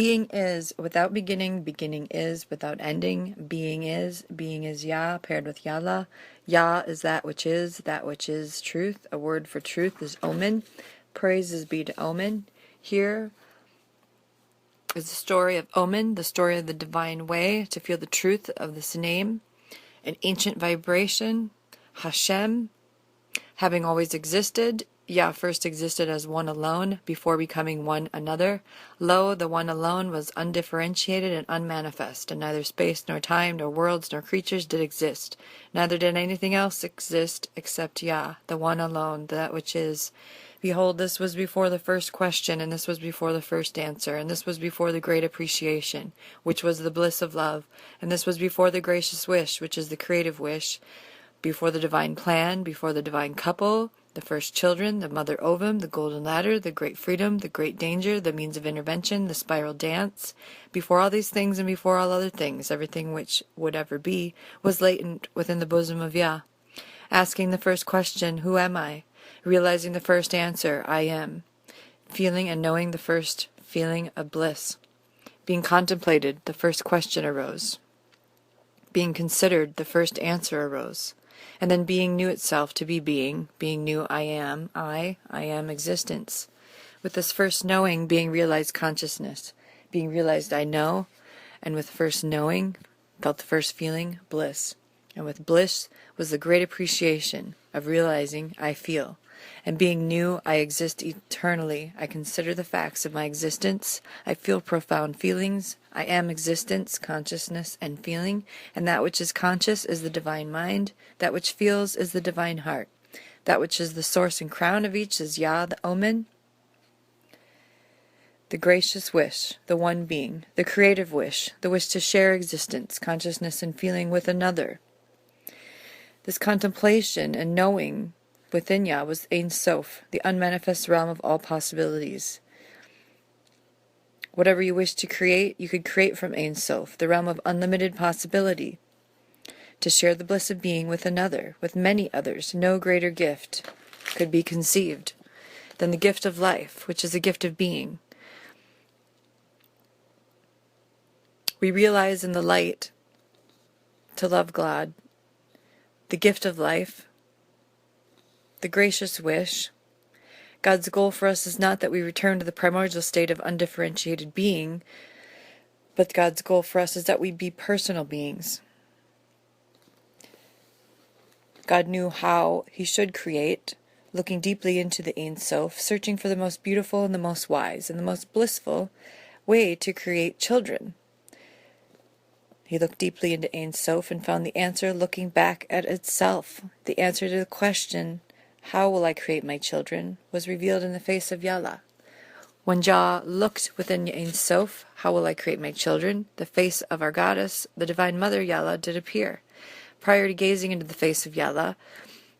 Being is without beginning, beginning is without ending. Being is Yah paired with Yallah. Yah is that which is truth. A word for truth is omen. Praises be to omen. Here is the story of omen, the story of the divine way, to feel the truth of this name. An ancient vibration, Hashem, having always existed. Yah first existed as one alone, before becoming one another. Lo, the one alone was undifferentiated and unmanifest, and neither space nor time nor worlds nor creatures did exist. Neither did anything else exist except Yah, the one alone, that which is. Behold, this was before the first question, and this was before the first answer, and this was before the great appreciation, which was the bliss of love, and this was before the gracious wish, which is the creative wish, before the divine plan, before the divine couple, the first children, the mother ovum, the golden ladder, the great freedom, the great danger, the means of intervention, the spiral dance. Before all these things and before all other things, everything which would ever be, was latent within the bosom of Yah. Asking the first question, who am I? Realizing the first answer, I am. Feeling and knowing the first feeling of bliss. Being contemplated, the first question arose. Being considered, the first answer arose. And then being knew itself to be being knew I am existence. With this first knowing, being realized consciousness, being realized I know, and with first knowing, felt the first feeling, bliss. And with bliss was the great appreciation of realizing I feel. And being new, I exist eternally. I consider the facts of my existence. I feel profound feelings. I am existence, consciousness, and feeling. And that which is conscious is the divine mind. That which feels is the divine heart. That which is the source and crown of each is Yah, the omen. The gracious wish, the one being. The creative wish, the wish to share existence, consciousness, and feeling with another. This contemplation and knowing within Yah was Ein Sof, the unmanifest realm of all possibilities. Whatever you wish to create, you could create from Ein Sof, the realm of unlimited possibility. To share the bliss of being with another, with many others, no greater gift could be conceived than the gift of life, which is the gift of being. We realize in the light to love God, the gift of life, the gracious wish. God's goal for us is not that we return to the primordial state of undifferentiated being, but God's goal for us is that we be personal beings. God knew how He should create, looking deeply into the Ein Sof, searching for the most beautiful and the most wise and the most blissful way to create children. He looked deeply into Ein Sof and found the answer looking back at itself. The answer to the question, how will I create my children, was revealed in the face of Yallah. When Jah looked within Ein Sof, how will I create my children, the face of our goddess, the divine mother Yallah, did appear. Prior to gazing into the face of Yallah,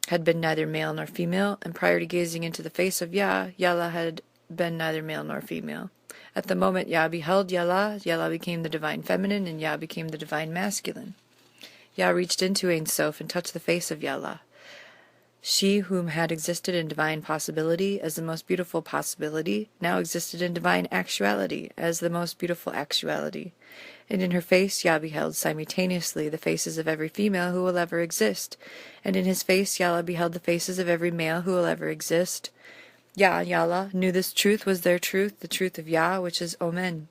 had been neither male nor female, and prior to gazing into the face of Yah, Yallah had been neither male nor female. At the moment Yah beheld Yallah, Yallah became the divine feminine, and Yah became the divine masculine. Yah reached into Ein Sof and touched the face of Yallah. She whom had existed in divine possibility as the most beautiful possibility, now existed in divine actuality as the most beautiful actuality. And in her face Yah beheld simultaneously the faces of every female who will ever exist, and in his face Yallah beheld the faces of every male who will ever exist. Yah and Yallah knew this truth was their truth, the truth of Yah, which is Omen.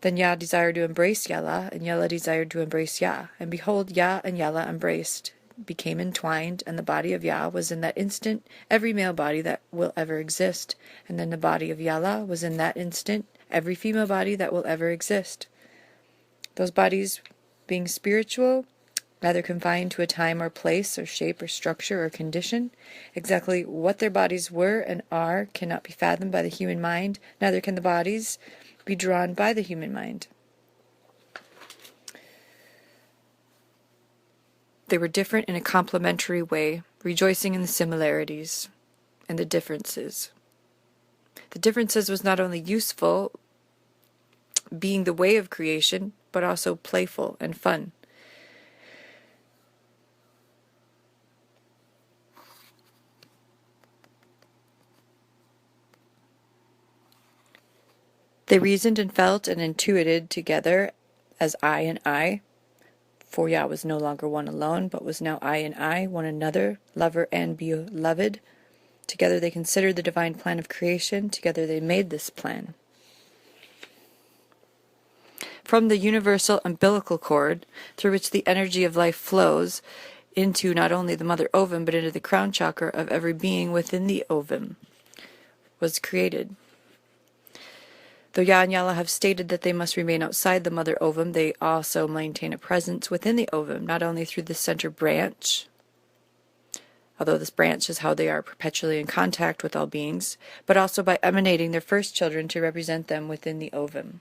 Then Yah desired to embrace Yallah, and Yallah desired to embrace Yah, and behold, Yah and Yallah embraced, became entwined, and the body of Yah was in that instant every male body that will ever exist, and then the body of Yallah was in that instant every female body that will ever exist. Those bodies being spiritual, neither confined to a time or place or shape or structure or condition. Exactly what their bodies were and are cannot be fathomed by the human mind, neither can the bodies be drawn by the human mind. They were different in a complementary way, rejoicing in the similarities and the differences. The differences was not only useful, being the way of creation, but also playful and fun. They reasoned and felt and intuited together as I and I, for Yah was no longer one alone, but was now I and I, one another, lover and beloved. Together they considered the divine plan of creation. Together they made this plan. From the universal umbilical cord, through which the energy of life flows, into not only the mother ovum, but into the crown chakra of every being within the ovum, was created. Though Yah and Yala have stated that they must remain outside the mother ovum, they also maintain a presence within the ovum, not only through the center branch, although this branch is how they are perpetually in contact with all beings, but also by emanating their first children to represent them within the ovum.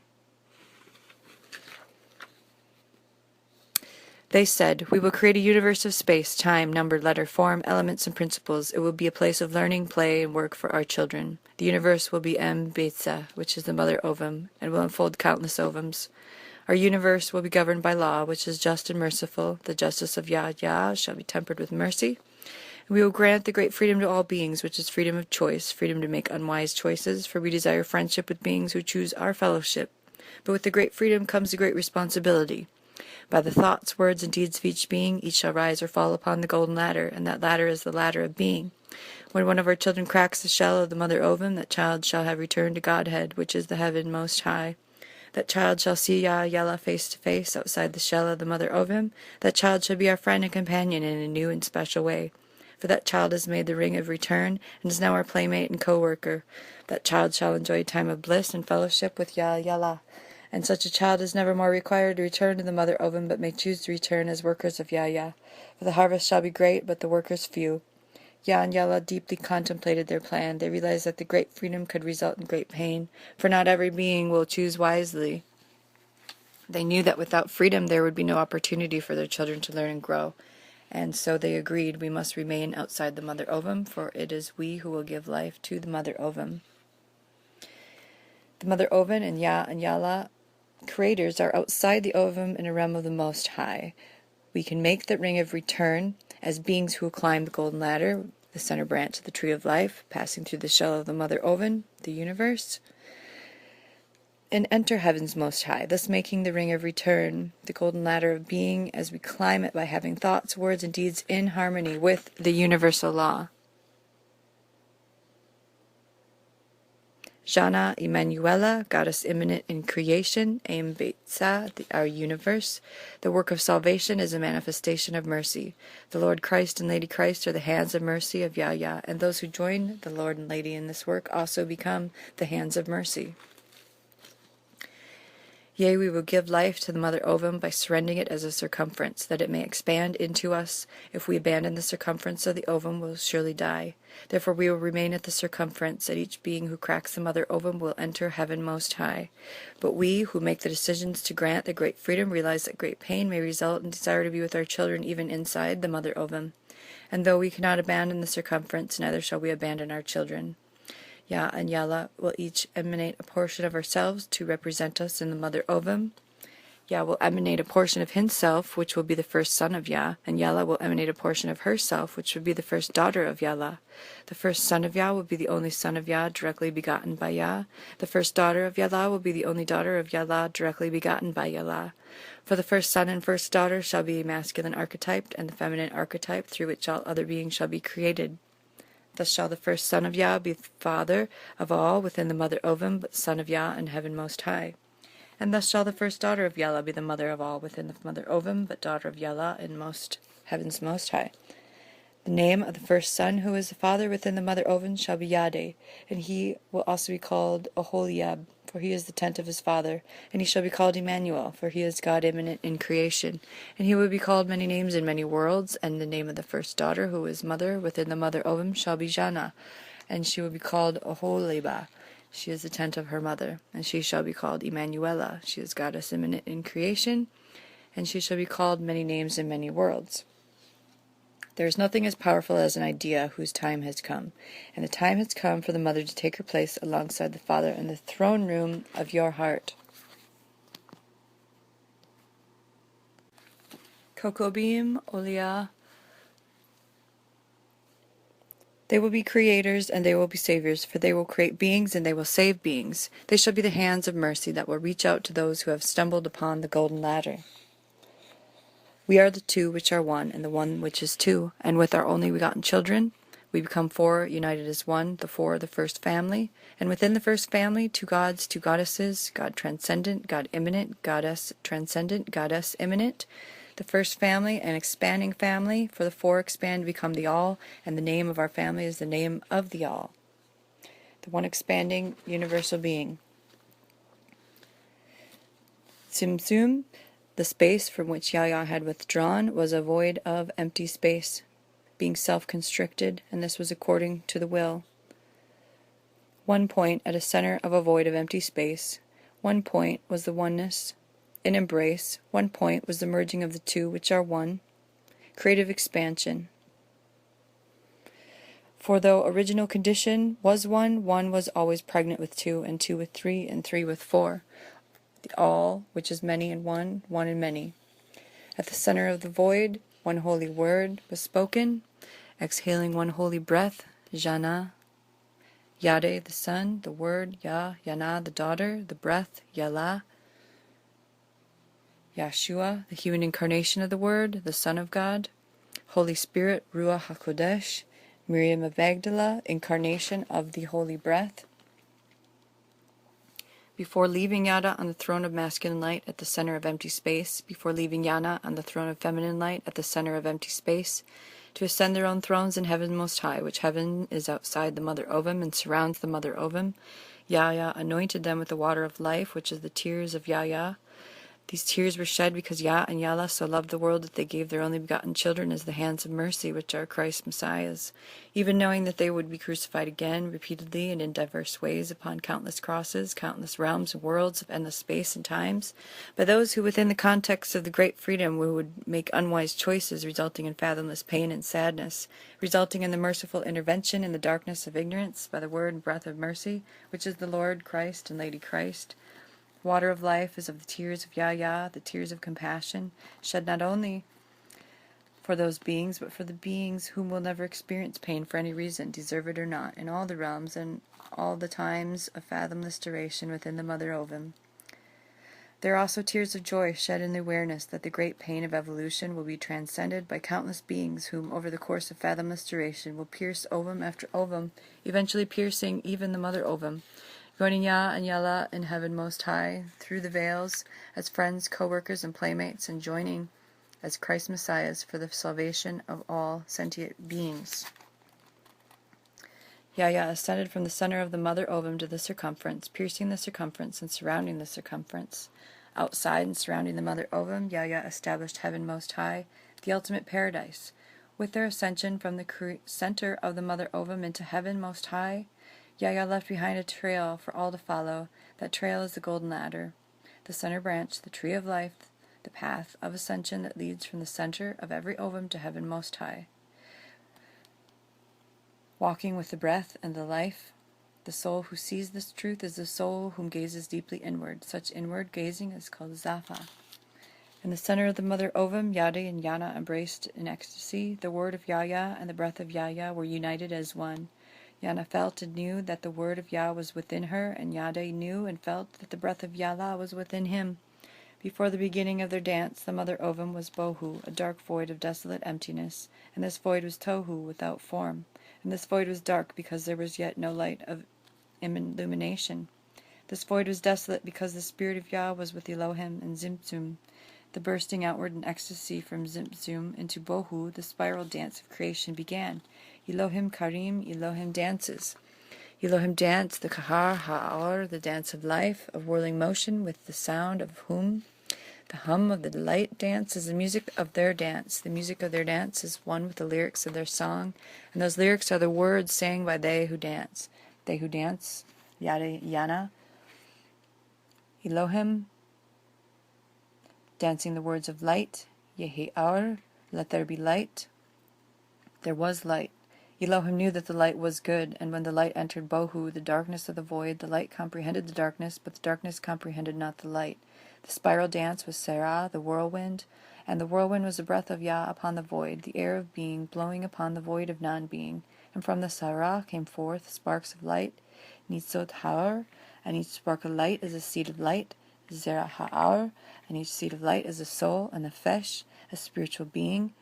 They said, "We will create a universe of space, time, number, letter, form, elements, and principles. It will be a place of learning, play, and work for our children. The universe will be Betsa, which is the mother ovum, and will unfold countless ovums. Our universe will be governed by law, which is just and merciful. The justice of Yah shall be tempered with mercy. And we will grant the great freedom to all beings, which is freedom of choice, freedom to make unwise choices, for we desire friendship with beings who choose our fellowship. But with the great freedom comes the great responsibility. By the thoughts, words, and deeds of each being, each shall rise or fall upon the golden ladder, and that ladder is the ladder of being. When one of our children cracks the shell of the mother ovum, that child shall have returned to Godhead, which is the heaven most high. That child shall see Yah Yala face to face outside the shell of the mother ovum. That child shall be our friend and companion in a new and special way. For that child has made the ring of return, and is now our playmate and co-worker. That child shall enjoy a time of bliss and fellowship with Yah Yala. And such a child is never more required to return to the mother ovum, but may choose to return as workers of Yah. For the harvest shall be great, but the workers few." Yah and Yala deeply contemplated their plan. They realized that the great freedom could result in great pain, for not every being will choose wisely. They knew that without freedom there would be no opportunity for their children to learn and grow, and so they agreed, "We must remain outside the mother ovum, for it is we who will give life to the mother ovum." The mother ovum and Yala creators are outside the ovum in a realm of the Most High. We can make the ring of return as beings who climb the golden ladder, the center branch of the tree of life, passing through the shell of the mother ovum, the universe, and enter heaven's Most High, thus making the ring of return, the golden ladder of being, as we climb it by having thoughts, words, and deeds in harmony with the universal law. Jana Emanuela, goddess immanent in creation, Aim Betsa, our universe. The work of salvation is a manifestation of mercy. The Lord Christ and Lady Christ are the hands of mercy of Yah, and those who join the Lord and Lady in this work also become the hands of mercy. Yea, we will give life to the mother ovum by surrendering it as a circumference, that it may expand into us. If we abandon the circumference of the ovum, we will surely die. Therefore we will remain at the circumference, and each being who cracks the mother ovum will enter heaven most high. But we, who make the decisions to grant the great freedom, realize that great pain may result in desire to be with our children even inside the mother ovum. And though we cannot abandon the circumference, neither shall we abandon our children. Yah and Yala will each emanate a portion of ourselves to represent us in the mother ovum. Yah will emanate a portion of himself, which will be the first son of Yah, and Yala will emanate a portion of herself, which will be the first daughter of Yala. The first son of Yah will be the only son of Yah, directly begotten by Yah. The first daughter of Yala will be the only daughter of Yala, directly begotten by Yala. For the first son and first daughter shall be a masculine archetype, and the feminine archetype, through which all other beings shall be created. Thus shall the first son of Yah be the father of all within the mother ovum, but son of Yah in heaven most high. And thus shall the first daughter of Yala be the mother of all within the mother ovum, but daughter of Yala in heaven's most high. The name of the first son who is the father within the mother ovum shall be Yade, and he will also be called Oholiab, for he is the tent of his father, and he shall be called Emmanuel, for he is God immanent in creation, and he will be called many names in many worlds. And the name of the first daughter who is mother within the mother ovum shall be Jana, and she will be called Oholiba. She is the tent of her mother, and she shall be called Emmanuela. She is goddess immanent in creation, and she shall be called many names in many worlds. There is nothing as powerful as an idea whose time has come, and the time has come for the mother to take her place alongside the father in the throne room of your heart. Kokobim Olia They will be creators and they will be saviors, for they will create beings and they will save beings. They shall be the hands of mercy that will reach out to those who have stumbled upon the golden ladder. We are the two which are one, and the one which is two, and with our only begotten children, we become four, united as one, the four of the first family, and within the first family, two gods, two goddesses, God transcendent, God immanent, Goddess transcendent, Goddess immanent. The first family, an expanding family, for the four expand to become the all, and the name of our family is the name of the all, the one expanding universal being. Tzimtzum, the space from which Yahya had withdrawn, was a void of empty space, being self-constricted, and this was according to the will. One point at a center of a void of empty space, one point was the oneness, an embrace, one point was the merging of the two which are one, creative expansion. For though original condition was one was always pregnant with two, and two with three, and three with four. The all, which is many in one in many. At the center of the void, one holy word was spoken, exhaling one holy breath, Jana. Yade, the son, the word, Ya, Yana, the daughter, the breath, Yala. Yeshua, the human incarnation of the word, the Son of God. Holy Spirit, Ruach HaKodesh. Miriam of Magdala, incarnation of the holy breath. Before leaving Yada on the throne of masculine light at the center of empty space, before leaving Yana on the throne of feminine light at the center of empty space, to ascend their own thrones in heaven most high, which heaven is outside the mother ovum and surrounds the mother ovum, Yahya anointed them with the water of life, which is the tears of Yahya. These tears were shed because Yah and Yalla so loved the world that they gave their only begotten children as the hands of mercy, which are Christ's Messiahs, even knowing that they would be crucified again, repeatedly and in diverse ways, upon countless crosses, countless realms and worlds of endless space and times, by those who within the context of the great freedom would make unwise choices, resulting in fathomless pain and sadness, resulting in the merciful intervention in the darkness of ignorance, by the word and breath of mercy, which is the Lord Christ and Lady Christ. Water of life is of the tears of Yahya, the tears of compassion, shed not only for those beings, but for the beings whom will never experience pain for any reason, deserve it or not, in all the realms and all the times of fathomless duration within the mother ovum. There are also tears of joy shed in the awareness that the great pain of evolution will be transcended by countless beings whom, over the course of fathomless duration, will pierce ovum after ovum, eventually piercing even the mother ovum, joining Yah and Yalla in heaven most high, through the veils, as friends, co-workers, and playmates, and joining as Christ Messiahs for the salvation of all sentient beings. Yahya ascended from the center of the mother ovum to the circumference, piercing the circumference and surrounding the circumference. Outside and surrounding the mother ovum, Yahya established heaven most high, the ultimate paradise. With their ascension from the center of the mother ovum into heaven most high, Yahya left behind a trail for all to follow. That trail is the golden ladder, the center branch, the tree of life, the path of ascension that leads from the center of every ovum to heaven most high. Walking with the breath and the life, the soul who sees this truth is the soul whom gazes deeply inward. Such inward gazing is called Zafa. In the center of the mother ovum, Yade and Yana embraced in ecstasy. The word of Yahya and the breath of Yahya were united as one. Yana felt and knew that the word of Yah was within her, and Yade knew and felt that the breath of Yalla was within him. Before the beginning of their dance, the mother ovum was Bohu, a dark void of desolate emptiness, and this void was Tohu, without form, and this void was dark because there was yet no light of illumination. This void was desolate because the spirit of Yah was with Elohim and Zimtzum. The bursting outward in ecstasy from Zimtzum into Bohu, the spiral dance of creation began. Elohim Karim, Elohim dances. Elohim dance, the Kahar Ha'or, the dance of life, of whirling motion with the sound of whom. The hum of the delight dance is the music of their dance. The music of their dance is one with the lyrics of their song, and those lyrics are the words sang by they who dance. They who dance, Yada Yana, Elohim, dancing the words of light, Yehi Aur, let there be light. There was light. Elohim knew that the light was good, and when the light entered Bohu, the darkness of the void, the light comprehended the darkness, but the darkness comprehended not the light. The spiral dance was Serah, the whirlwind, And the whirlwind was the breath of Yah upon the void, the air of being, blowing upon the void of non-being. And from the Sarah came forth sparks of light, Nitzot Ha'ar, and each spark of light is a seed of light, Zerah Ha'ar, and each seed of light is a soul, a nefesh, a spiritual being.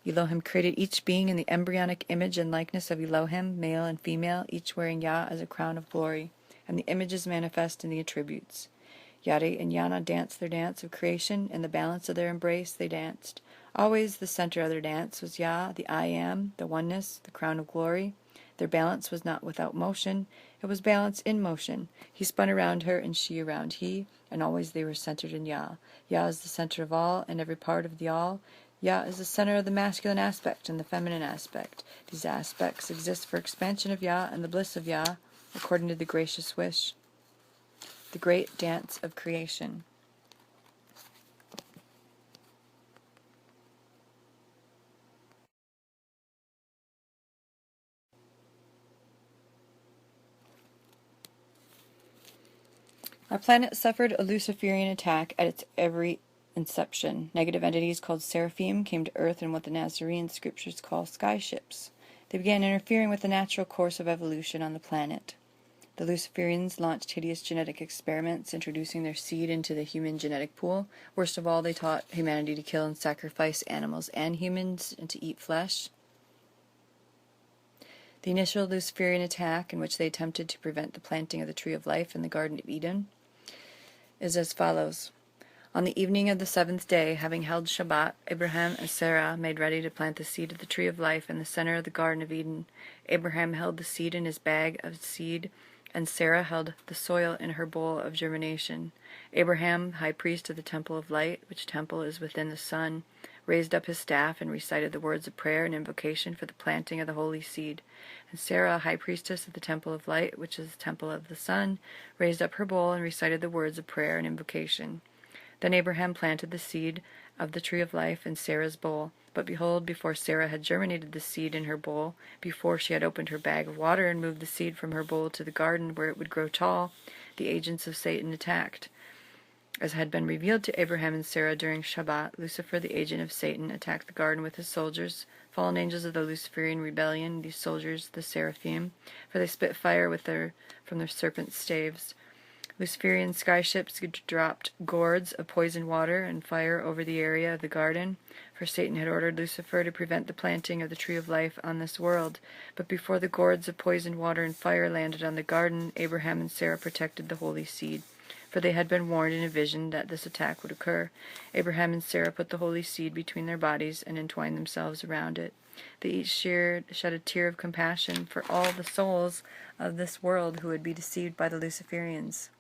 Elohim created each being in the embryonic image and likeness of Elohim, male and female, each wearing Yah as a crown of glory, and the images manifest in the attributes. Yare and Yana danced their dance of creation, in the balance of their embrace they danced. Always the center of their dance was Yah, the I Am, the oneness, the crown of glory. Their balance was not without motion, it was balance in motion. He spun around her, and she around he, and always they were centered in Yah. Yah is the center of all, and every part of the all. Yah is the center of the masculine aspect and the feminine aspect. These aspects exist for expansion of Yah and the bliss of Yah, according to the gracious wish. The great dance of creation. Our planet suffered a Luciferian attack at its every inception. Negative entities called seraphim came to Earth in what the Nazarene scriptures call skyships. They began interfering with the natural course of evolution on the planet. The Luciferians launched hideous genetic experiments, introducing their seed into the human genetic pool. Worst of all, they taught humanity to kill and sacrifice animals and humans and to eat flesh. The initial Luciferian attack, in which they attempted to prevent the planting of the tree of life in the Garden of Eden, is as follows. On the evening of the seventh day, having held Shabbat, Abraham and Sarah made ready to plant the seed of the tree of life in the center of the Garden of Eden. Abraham held the seed in his bag of seed, and Sarah held the soil in her bowl of germination. Abraham, high priest of the temple of light, which temple is within the sun, raised up his staff and recited the words of prayer and invocation for the planting of the holy seed. And Sarah, high priestess of the temple of light, which is the temple of the sun, raised up her bowl and recited the words of prayer and invocation. Then Abraham planted the seed of the tree of life in Sarah's bowl. But behold, before Sarah had germinated the seed in her bowl, before she had opened her bag of water and moved the seed from her bowl to the garden where it would grow tall, the agents of Satan attacked. As had been revealed to Abraham and Sarah during Shabbat, Lucifer, the agent of Satan, attacked the garden with his soldiers, fallen angels of the Luciferian rebellion, these soldiers, the seraphim, for they spit fire from their serpent staves. Luciferian skyships dropped gourds of poisoned water and fire over the area of the garden, for Satan had ordered Lucifer to prevent the planting of the tree of life on this world. But before the gourds of poisoned water and fire landed on the garden, Abraham and Sarah protected the holy seed, for they had been warned in a vision that this attack would occur. Abraham and Sarah put the holy seed between their bodies and entwined themselves around it. They each shed a tear of compassion for all the souls of this world who would be deceived by the Luciferians.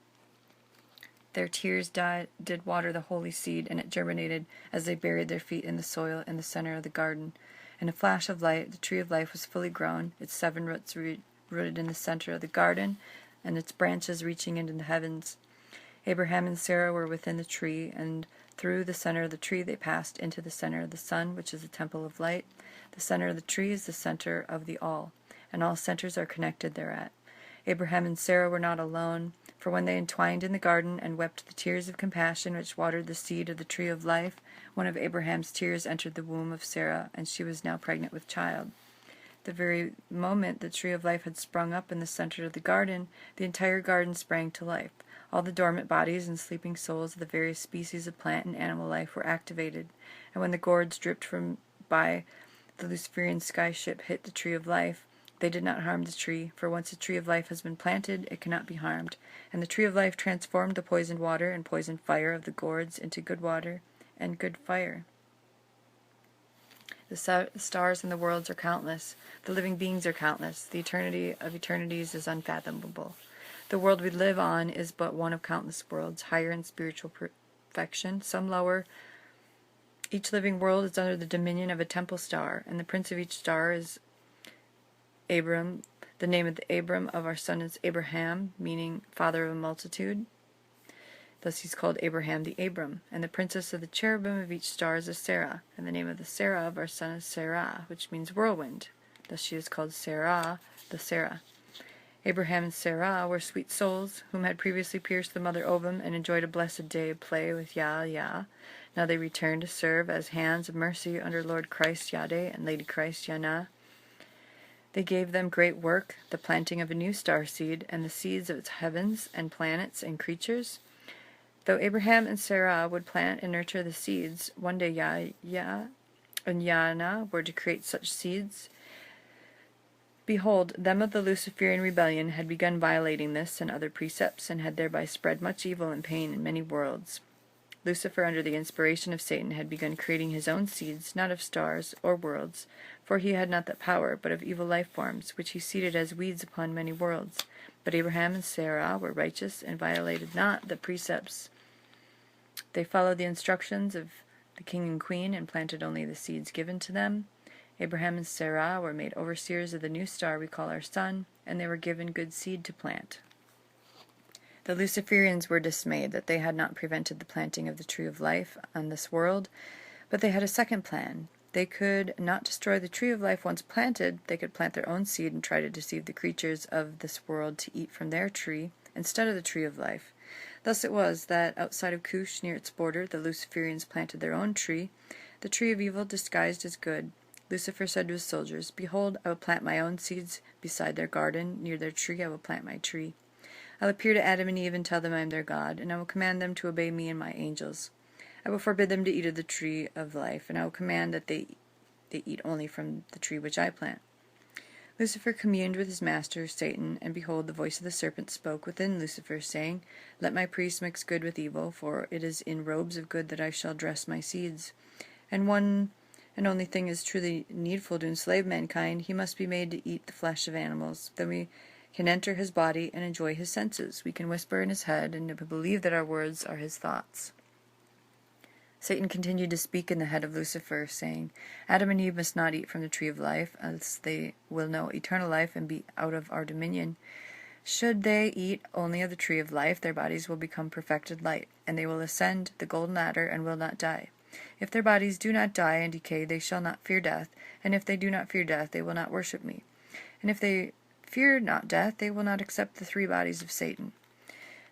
Their tears did water the holy seed, and it germinated as they buried their feet in the soil in the center of the garden. In a flash of light, the tree of life was fully grown, its 7 roots rooted in the center of the garden, and its branches reaching into the heavens. Abraham and Sarah were within the tree, and through the center of the tree they passed into the center of the sun, which is the temple of light. The center of the tree is the center of the all, and all centers are connected thereat. Abraham and Sarah were not alone, for when they entwined in the garden and wept the tears of compassion which watered the seed of the tree of life, one of Abraham's tears entered the womb of Sarah, and she was now pregnant with child. The very moment the tree of life had sprung up in the center of the garden, the entire garden sprang to life. All the dormant bodies and sleeping souls of the various species of plant and animal life were activated, and when the gourds dripped from by the Luciferian skyship hit the tree of life, they did not harm the tree, for once a tree of life has been planted, it cannot be harmed. And the tree of life transformed the poisoned water and poisoned fire of the gourds into good water and good fire. The stars and the worlds are countless. The living beings are countless. The eternity of eternities is unfathomable. The world we live on is but one of countless worlds, higher in spiritual perfection, some lower. Each living world is under the dominion of a temple star, and the prince of each star is Abram. The name of the Abram of our son is Abraham, meaning father of a multitude. Thus he's called Abraham the Abram. And the princess of the cherubim of each star is a Sarah. And the name of the Sarah of our son is Sarah, which means whirlwind. Thus she is called Sarah the Sarah. Abraham and Sarah were sweet souls, whom had previously pierced the mother ovum and enjoyed a blessed day of play with Yah. Now they return to serve as hands of mercy under Lord Christ Yade and Lady Christ Yana. They gave them great work, the planting of a new star seed, and the seeds of its heavens and planets and creatures. Though Abraham and Sarah would plant and nurture the seeds, one day Yahya and Yana were to create such seeds. Behold, them of the Luciferian rebellion had begun violating this and other precepts, and had thereby spread much evil and pain in many worlds. Lucifer, under the inspiration of Satan, had begun creating his own seeds, not of stars or worlds, for he had not that power, but of evil life forms, which he seeded as weeds upon many worlds. But Abraham and Sarah were righteous, and violated not the precepts. They followed the instructions of the king and queen, and planted only the seeds given to them. Abraham and Sarah were made overseers of the new star we call our sun, and they were given good seed to plant. The Luciferians were dismayed that they had not prevented the planting of the tree of life on this world, but they had a second plan. They could not destroy the tree of life once planted. They could plant their own seed and try to deceive the creatures of this world to eat from their tree instead of the tree of life. Thus it was that outside of Cush, near its border, the Luciferians planted their own tree, the tree of evil disguised as good. Lucifer said to his soldiers, Behold, I will plant my own seeds beside their garden, near their tree I will plant my tree. I will appear to Adam and Eve and tell them I am their God, and I will command them to obey me and my angels. I will forbid them to eat of the tree of life, and I will command that they eat only from the tree which I plant. Lucifer communed with his master, Satan, and behold, the voice of the serpent spoke within Lucifer, saying, Let my priests mix good with evil, for it is in robes of good that I shall dress my seeds. And one and only thing is truly needful to enslave mankind. He must be made to eat the flesh of animals. Then we can enter his body and enjoy his senses. We can whisper in his head and believe that our words are his thoughts. Satan continued to speak in the head of Lucifer, saying, Adam and Eve must not eat from the tree of life, else they will know eternal life and be out of our dominion. Should they eat only of the tree of life, their bodies will become perfected light, and they will ascend the golden ladder and will not die. If their bodies do not die and decay, they shall not fear death, and if they do not fear death, they will not worship me. And if they fear not death, they will not accept the three bodies of Satan.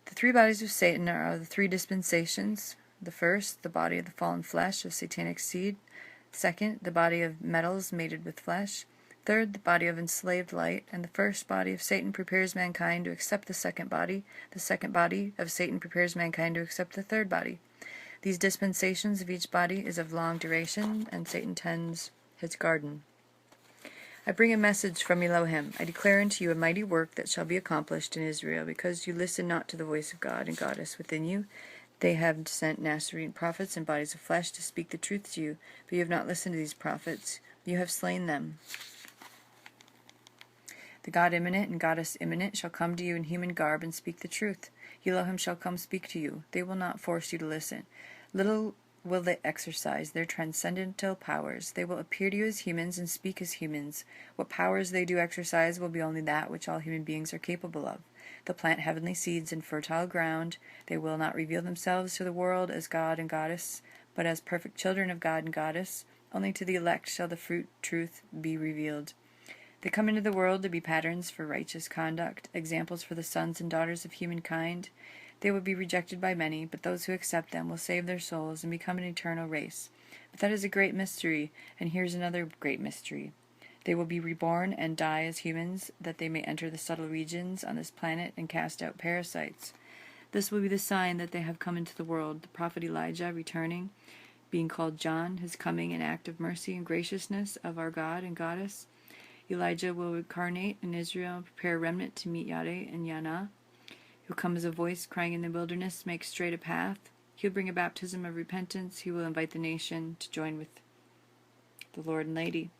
The three bodies of Satan are the three dispensations. The first, the body of the fallen flesh of satanic seed. Second, the body of metals mated with flesh. Third, the body of enslaved light. And the first body of Satan prepares mankind to accept the second body. The second body of Satan prepares mankind to accept the third body. These dispensations of each body is of long duration, and Satan tends his garden. I bring a message from Elohim. I declare unto you a mighty work that shall be accomplished in Israel, because you listen not to the voice of God and Goddess within you. They have sent Nazarene prophets in bodies of flesh to speak the truth to you, but you have not listened to these prophets. You have slain them. The God immanent and Goddess immanent shall come to you in human garb and speak the truth. Elohim shall come speak to you. They will not force you to listen. Little will they exercise their transcendental powers. They will appear to you as humans and speak as humans. What powers they do exercise will be only that which all human beings are capable of. They'll plant heavenly seeds in fertile ground. They will not reveal themselves to the world as God and Goddess, but as perfect children of God and Goddess. Only to the elect shall the fruit truth be revealed. They come into the world to be patterns for righteous conduct, examples for the sons and daughters of humankind. They will be rejected by many, but those who accept them will save their souls and become an eternal race. But that is a great mystery, and here's another great mystery. They will be reborn and die as humans, that they may enter the subtle regions on this planet and cast out parasites. This will be the sign that they have come into the world. The prophet Elijah returning, being called John, his coming an act of mercy and graciousness of our God and Goddess. Elijah will incarnate in Israel and prepare a remnant to meet Yahweh and Yana. He'll come as a voice crying in the wilderness, make straight a path. He'll bring a baptism of repentance. He will invite the nation to join with the Lord and Lady.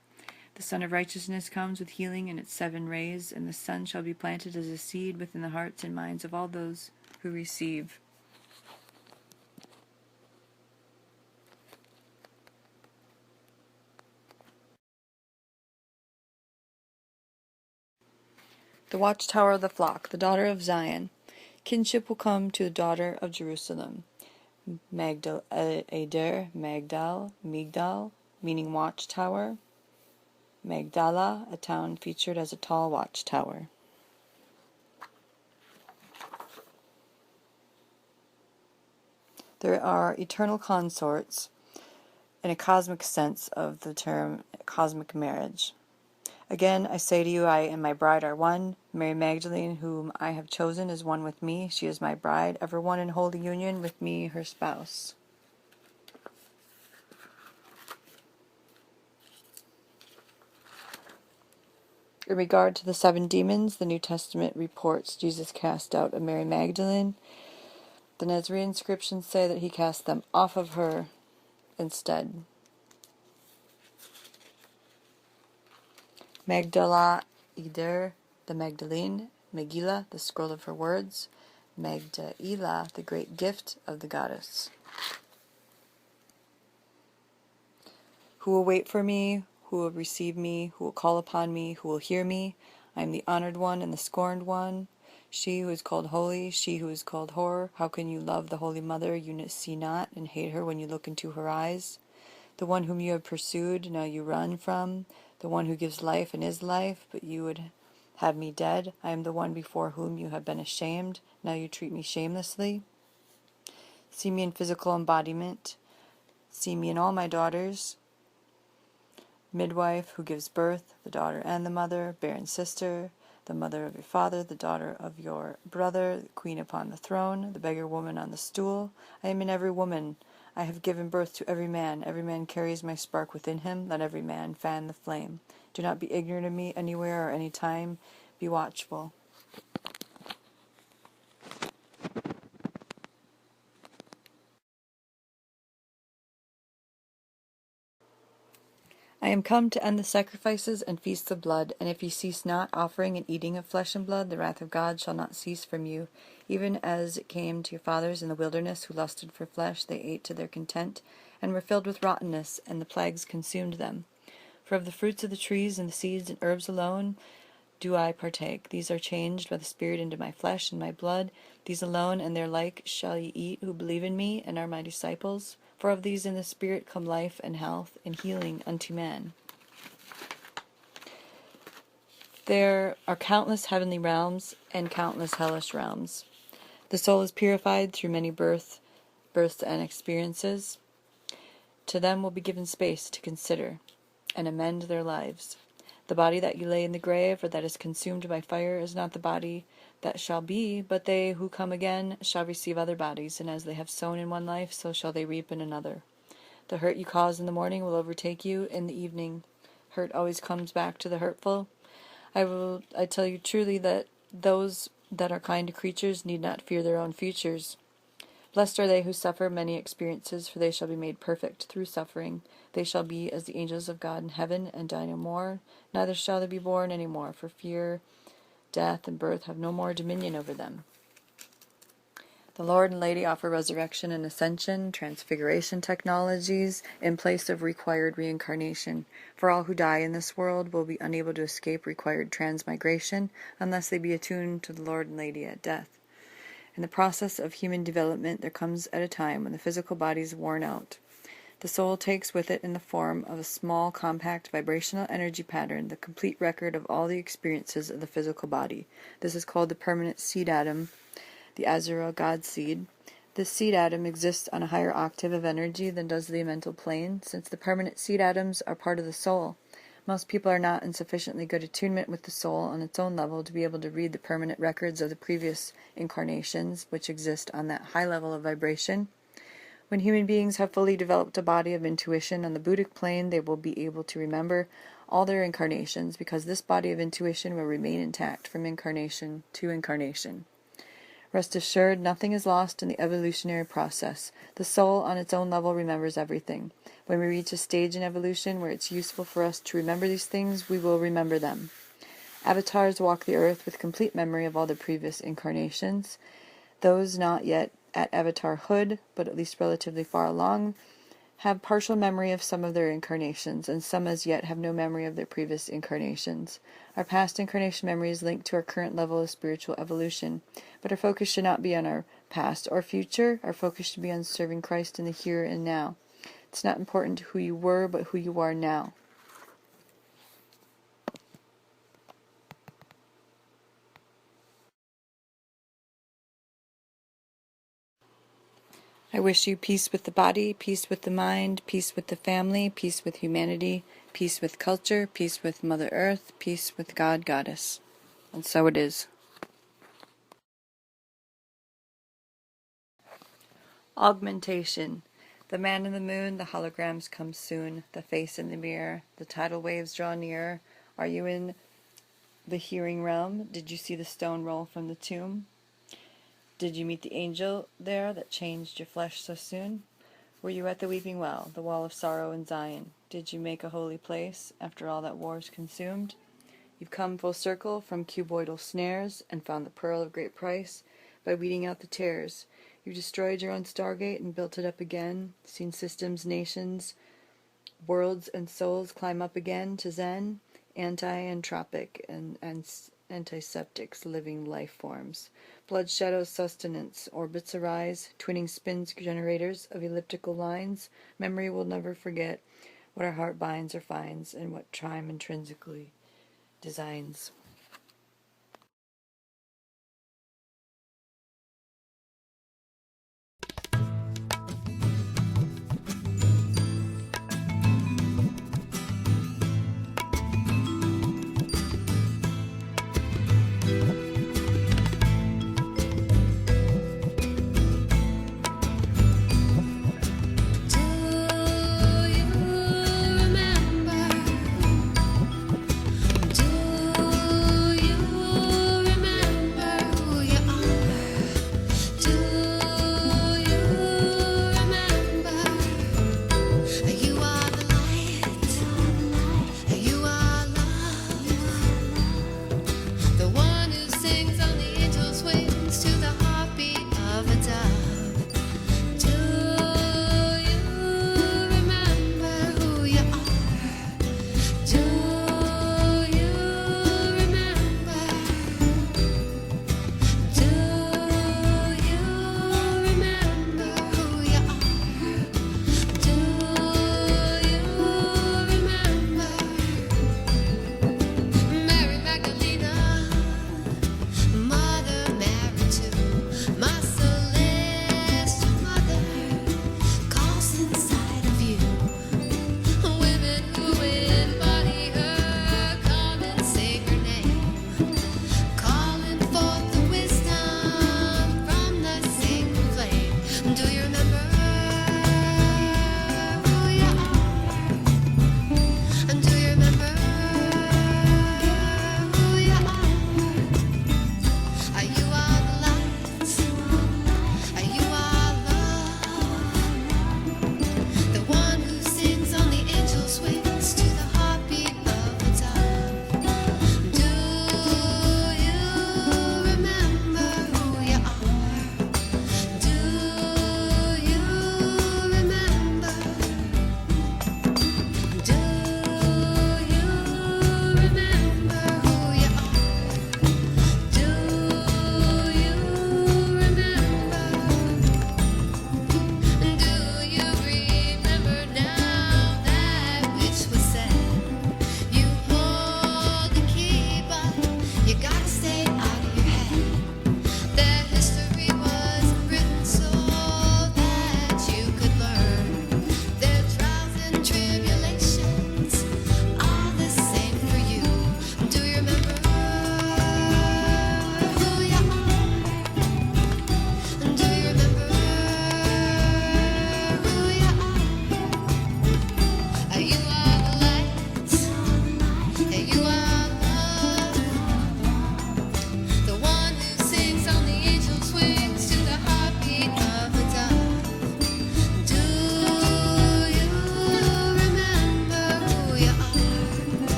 The Sun of Righteousness comes with healing in its 7 rays, and the sun shall be planted as a seed within the hearts and minds of all those who receive. The watchtower of the flock, the daughter of Zion. Kinship will come to the daughter of Jerusalem. Magdal, Migdal, meaning watchtower. Magdala, a town featured as a tall watchtower. There are eternal consorts in a cosmic sense of the term cosmic marriage. Again, I say to you, I and my bride are one. Mary Magdalene, whom I have chosen, is one with me. She is my bride, ever one in holy union with me, her spouse. In regard to the 7 demons, the New Testament reports Jesus cast out a Mary Magdalene. The Nazarene inscriptions say that he cast them off of her instead. Magdala Eder, the Magdalene. Megillah, the scroll of her words. Magdala, the great gift of the goddess. Who will wait for me? Who will receive me? Who will call upon me? Who will hear me? I am the honored one and the scorned one. She who is called holy, she who is called whore. How can you love the Holy Mother you see not, and hate her when you look into her eyes? The one whom you have pursued, now you run from. The one who gives life and is life, but you would have me dead. I am the one before whom you have been ashamed. Now you treat me shamelessly. See me in physical embodiment. See me in all my daughters. Midwife who gives birth, the daughter and the mother, barren sister, the mother of your father, the daughter of your brother, the queen upon the throne, the beggar woman on the stool. I am in every woman. I have given birth to every man. Every man carries my spark within him. Let every man fan the flame. Do not be ignorant of me anywhere or any time. Be watchful. I am come to end the sacrifices and feasts of blood, and if ye cease not offering and eating of flesh and blood, the wrath of God shall not cease from you. Even as it came to your fathers in the wilderness, who lusted for flesh, they ate to their content, and were filled with rottenness, and the plagues consumed them. For of the fruits of the trees and the seeds and herbs alone do I partake. These are changed by the Spirit into my flesh and my blood. These alone and their like shall ye eat, who believe in me and are my disciples. For of these in the Spirit come life and health and healing unto man. There are countless heavenly realms and countless hellish realms. The soul is purified through many births and experiences. To them will be given space to consider and amend their lives. The body that you lay in the grave, or that is consumed by fire, is not the body that shall be, but they who come again shall receive other bodies, and as they have sown in one life, so shall they reap in another. The hurt you cause in the morning will overtake you in the evening. Hurt always comes back to the hurtful. I tell you truly that those that are kind to creatures need not fear their own futures. Blessed are they who suffer many experiences, for they shall be made perfect through suffering. They shall be as the angels of God in heaven, and die no more. Neither shall they be born any more, for fear, death, and birth have no more dominion over them. The Lord and Lady offer resurrection and ascension, transfiguration technologies, in place of required reincarnation. For all who die in this world will be unable to escape required transmigration, unless they be attuned to the Lord and Lady at death. In the process of human development, there comes at a time when the physical body is worn out. The soul takes with it in the form of a small, compact, vibrational energy pattern the complete record of all the experiences of the physical body. This is called the permanent seed atom, the Azura God seed. This seed atom exists on a higher octave of energy than does the mental plane, since the permanent seed atoms are part of the soul. Most people are not in sufficiently good attunement with the soul on its own level to be able to read the permanent records of the previous incarnations, which exist on that high level of vibration. When human beings have fully developed a body of intuition on the Buddhic plane, they will be able to remember all their incarnations, because this body of intuition will remain intact from incarnation to incarnation. Rest assured, nothing is lost in the evolutionary process. The soul on its own level remembers everything. When we reach a stage in evolution where it's useful for us to remember these things, we will remember them. Avatars walk the earth with complete memory of all the previous incarnations. Those not yet at avatarhood, but at least relatively far along, have partial memory of some of their incarnations, and some as yet have no memory of their previous incarnations. Our past incarnation memory is linked to our current level of spiritual evolution, but our focus should not be on our past or future. Our focus should be on serving Christ in the here and now. It's not important who you were, but who you are now. I wish you peace with the body, peace with the mind, peace with the family, peace with humanity, peace with culture, peace with Mother Earth, peace with God, Goddess. And so it is. Augmentation. The man in the moon, the holograms come soon, the face in the mirror, the tidal waves draw nearer. Are you in the hearing realm? Did you see the stone roll from the tomb? Did you meet the angel there that changed your flesh so soon? Were you at the weeping well, the wall of sorrow in Zion? Did you make a holy place after all that war's consumed? You've come full circle from cuboidal snares and found the pearl of great price by weeding out the tares. You destroyed your own stargate and built it up again, seen systems, nations, worlds, and souls climb up again to Zen, anti-entropic and antiseptics, living life forms. Blood shadows sustenance, orbits arise, twinning spins generators of elliptical lines. Memory will never forget what our heart binds or finds and what time intrinsically designs.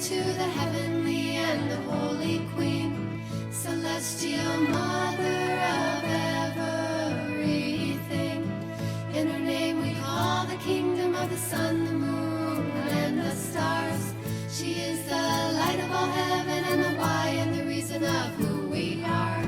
to the heavenly and the holy Queen, celestial mother of everything. In her name we call the kingdom of the sun, the moon, and the stars. She is the light of all heaven and the why and the reason of who we are.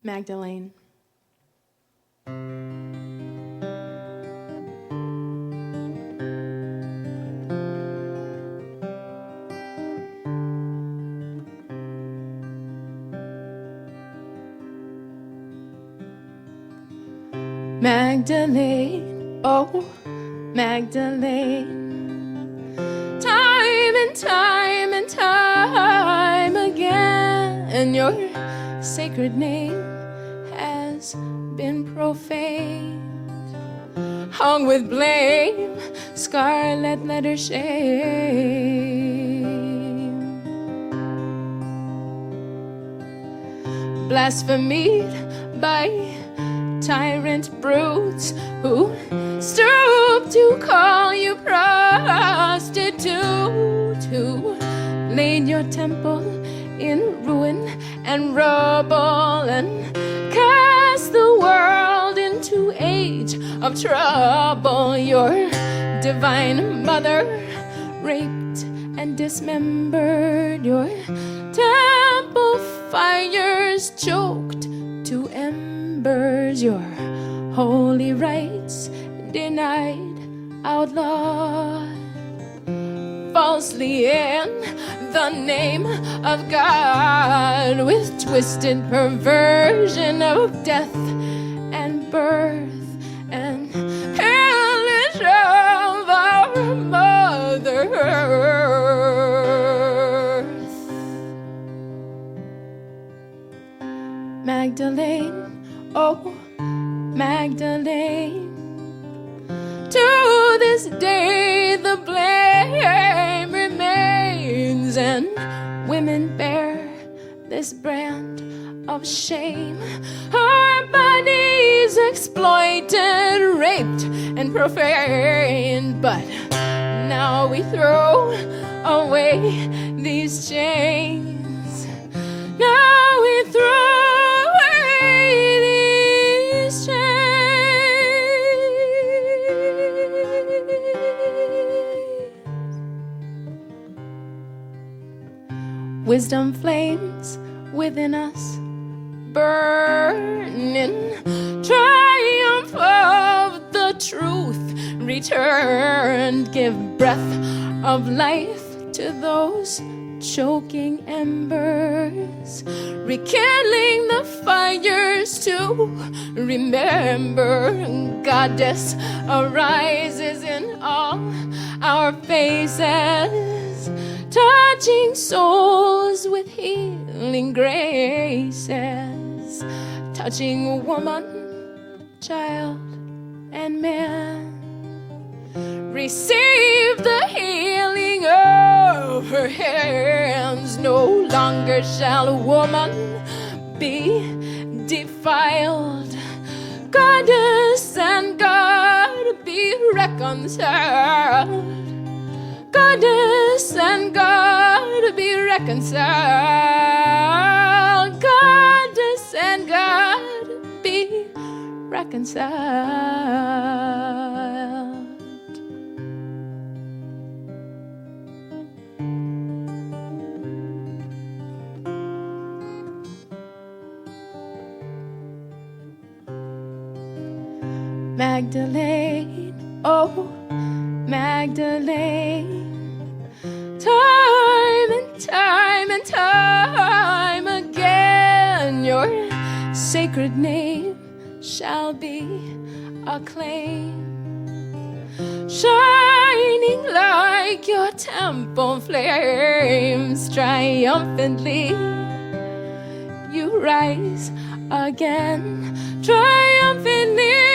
Magdalene. Magdalene, oh Magdalene, time and time and time again, your sacred name has been profaned, hung with blame, scarlet letter shame, blasphemed by tyrant brutes who stoop to call you prostitute, who laid your temple in ruin and rubble and cast the world into age of trouble. Your divine mother raped and dismembered, your temple fires choked to embers, your holy rites denied, outlawed, falsely in the name of God with twisted perversion of death and birth and pillage of our Mother Earth. Magdalene, oh Magdalene, to this day the blame remains, and women bear this brand of shame. Our bodies exploited, raped, and profaned, but now we throw away these chains. Now we throw away these chains. Wisdom flames within us burning, triumph of the truth returned. Give breath of life to those choking embers, rekindling the fires to remember. Goddess arises in all our faces, touching souls with healing graces, touching woman, child, and man. Receive the healing of her hands. No longer shall a woman be defiled. Goddess and God be reconciled. Goddess and God be reconciled. Goddess and God be reconciled. Magdalene, oh Magdalene, time and time and time again, your sacred name shall be acclaimed, shining like your temple flames. Triumphantly you rise again, triumphantly